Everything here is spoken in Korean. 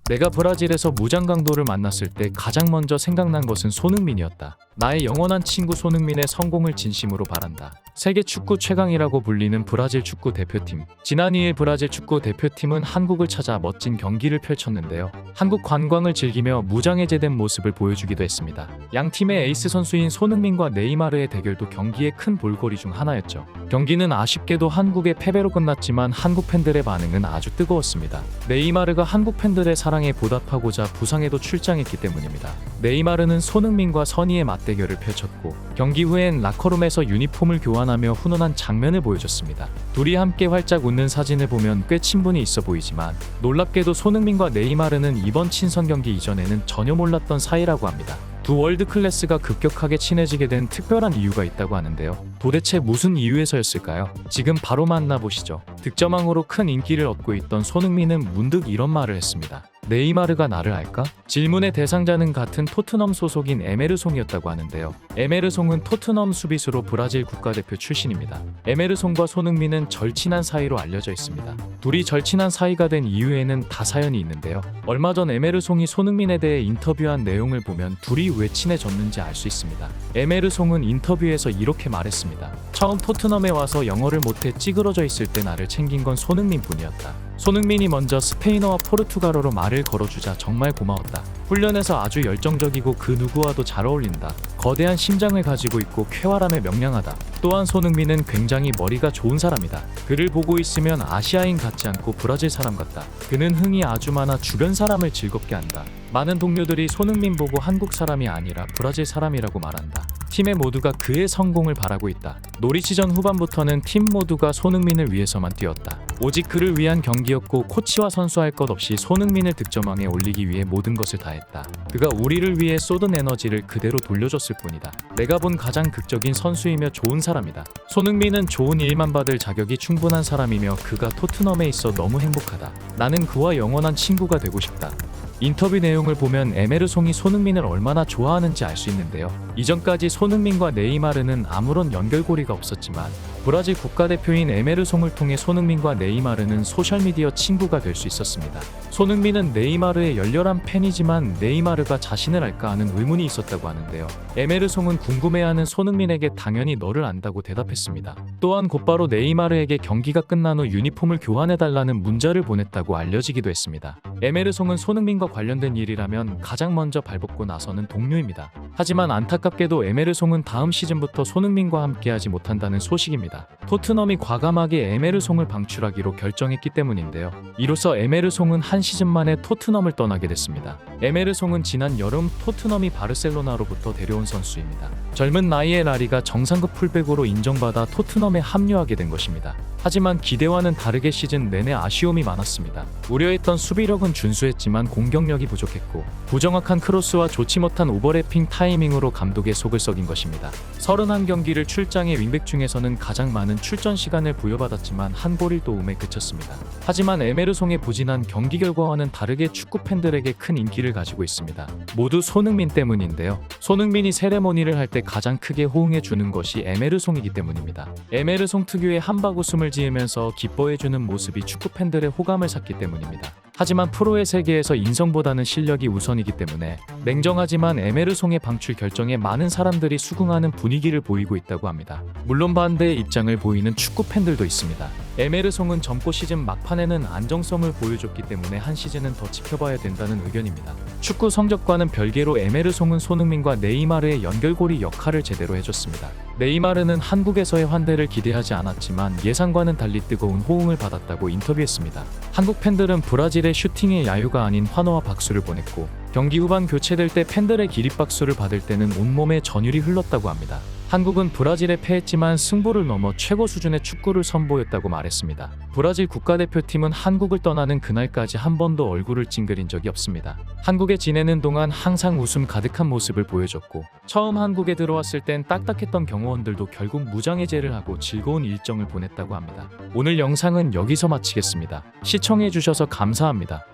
내가 브라질에서 무장강도를 만났을 때 가장 먼저 생각난 것은 손흥민이었다. 나의 영원한 친구 손흥민의 성공을 진심으로 바란다. 세계 축구 최강이라고 불리는 브라질 축구 대표팀. 지난 2일 브라질 축구 대표팀은 한국을 찾아 멋진 경기를 펼쳤는데요. 한국 관광을 즐기며 무장해제된 모습을 보여주기도 했습니다. 양 팀의 에이스 선수인 손흥민과 네이마르의 대결도 경기의 큰 볼거리 중 하나였죠. 경기는 아쉽게도 한국의 패배로 끝났지만 한국 팬들의 반응은 아주 뜨거웠습니다. 네이마르가 한국 팬들의 사랑에 보답하고자 부상에도 출장했기 때문입니다. 네이마르는 손흥민과 선의의 맞대결을 펼쳤고 경기 후엔 라커룸에서 유니폼을 교환하며 훈훈한 장면을 보여줬습니다. 둘이 함께 활짝 웃는 사진을 보면 꽤 친분이 있어 보이지만 놀랍게도 손흥민과 네이마르는 이번 친선 경기 이전에는 전혀 몰랐던 사이라고 합니다. 두 월드 클래스가 급격하게 친해지게 된 특별한 이유가 있다고 하는데요. 도대체 무슨 이유에서였을까요? 지금 바로 만나보시죠. 득점왕으로 큰 인기를 얻고 있던 손흥민은 문득 이런 말을 했습니다. 네이마르가 나를 알까? 질문의 대상자는 같은 토트넘 소속인 에메르송이었다고 하는데요. 에메르송은 토트넘 수비수로 브라질 국가대표 출신입니다. 에메르송과 손흥민은 절친한 사이로 알려져 있습니다. 둘이 절친한 사이가 된 이유에는 다사연이 있는데요. 얼마 전 에메르송이 손흥민에 대해 인터뷰한 내용을 보면 둘이 왜 친해졌는지 알 수 있습니다. 에메르송은 인터뷰에서 이렇게 말했습니다. 처음 토트넘에 와서 영어를 못해 찌그러져 있을 때 나를 챙긴 건 손흥민뿐이었다. 손흥민이 먼저 스페인어와 포르투갈어로 말을 걸어주자 정말 고마웠다. 훈련에서 아주 열정적이고 그 누구와도 잘 어울린다. 거대한 심장을 가지고 있고 쾌활함에 명량하다. 또한 손흥민은 굉장히 머리가 좋은 사람이다. 그를 보고 있으면 아시아인 같지 않고 브라질 사람 같다. 그는 흥이 아주 많아 주변 사람을 즐겁게 한다. 많은 동료들이 손흥민 보고 한국 사람이 아니라 브라질 사람이라고 말한다. 팀의 모두가 그의 성공을 바라고 있다. 놀이 시전 후반부터는 팀 모두가 손흥민을 위해서만 뛰었다. 오직 그를 위한 경기였고 코치와 선수 할 것 없이 손흥민을 득점왕에 올리기 위해 모든 것을 다했다. 그가 우리를 위해 쏟은 에너지를 그대로 돌려줬을 뿐이다. 내가 본 가장 극적인 선수이며 좋은 사람이다. 손흥민은 좋은 일만 받을 자격이 충분한 사람이며 그가 토트넘에 있어 너무 행복하다. 나는 그와 영원한 친구가 되고 싶다. 인터뷰 내용을 보면 에메르송이 손흥민을 얼마나 좋아하는지 알 수 있는데요. 이전까지 손흥민과 네이마르는 아무런 연결고리가 없었지만 브라질 국가대표인 에메르송을 통해 손흥민과 네이마르는 소셜미디어 친구가 될 수 있었습니다. 손흥민은 네이마르의 열렬한 팬이지만 네이마르가 자신을 알까 하는 의문이 있었다고 하는데요. 에메르송은 궁금해하는 손흥민에게 당연히 너를 안다고 대답했습니다. 또한 곧바로 네이마르에게 경기가 끝난 후 유니폼을 교환해달라는 문자를 보냈다고 알려지기도 했습니다. 에메르송은 손흥민과 관련된 일이라면 가장 먼저 발벗고 나서는 동료입니다. 하지만 안타깝게도 에메르송은 다음 시즌부터 손흥민과 함께하지 못한다는 소식입니다. 토트넘이 과감하게 에메르송을 방출하기로 결정했기 때문인데요. 이로써 에메르송은 한 시즌 만에 토트넘을 떠나게 됐습니다. 에메르송은 지난 여름 토트넘이 바르셀로나로부터 데려온 선수입니다. 젊은 나이에 라리가 정상급 풀백으로 인정받아 토트넘에 합류하게 된 것입니다. 하지만 기대와는 다르게 시즌 내내 아쉬움이 많았습니다. 우려했던 수비력은 준수했지만 공격력이 부족했고 부정확한 크로스와 좋지 못한 오버래핑 타이밍으로 감독의 속을 썩인 것입니다. 31경기를 출장해 윙백 중에서는 가장 많은 출전 시간을 부여받았지만 한 골 1도움에 그쳤습니다. 하지만 에메르송의 부진한 경기 결과와는 다르게 축구 팬들에게 큰 인기를 가지고 있습니다. 모두 손흥민 때문인데요. 손흥민이 세레모니를 할 때 가장 크게 호응해 주는 것이 에메르송이기 때문입니다. 에메르송 특유의 함박웃음을 지으면서 기뻐해주는 모습이 축구 팬들의 호감을 샀기 때문입니다. 하지만 프로의 세계에서 인성보다는 실력이 우선이기 때문에 냉정하지만 에메르송의 방출 결정에 많은 사람들이 수긍하는 분위기를 보이고 있다고 합니다. 물론 반대의 입장을 보이는 축구 팬들도 있습니다. 에메르송은 젊고 시즌 막판에는 안정성을 보여줬기 때문에 한 시즌은 더 지켜봐야 된다는 의견입니다. 축구 성적과는 별개로 에메르송은 손흥민과 네이마르의 연결고리 역할을 제대로 해줬습니다. 네이마르는 한국에서의 환대를 기대하지 않았지만 예상과는 달리 뜨거운 호응을 받았다고 인터뷰했습니다. 한국 팬들은 브라질의 슈팅의 야유가 아닌 환호와 박수를 보냈고 경기 후반 교체될 때 팬들의 기립박수를 받을 때는 온몸에 전율이 흘렀다고 합니다. 한국은 브라질에 패했지만 승부를 넘어 최고 수준의 축구를 선보였다고 말했습니다. 브라질 국가대표팀은 한국을 떠나는 그날까지 한 번도 얼굴을 찡그린 적이 없습니다. 한국에 지내는 동안 항상 웃음 가득한 모습을 보여줬고 처음 한국에 들어왔을 땐 딱딱했던 경호원들도 결국 무장해제를 하고 즐거운 일정을 보냈다고 합니다. 오늘 영상은 여기서 마치겠습니다. 시청해주셔서 감사합니다.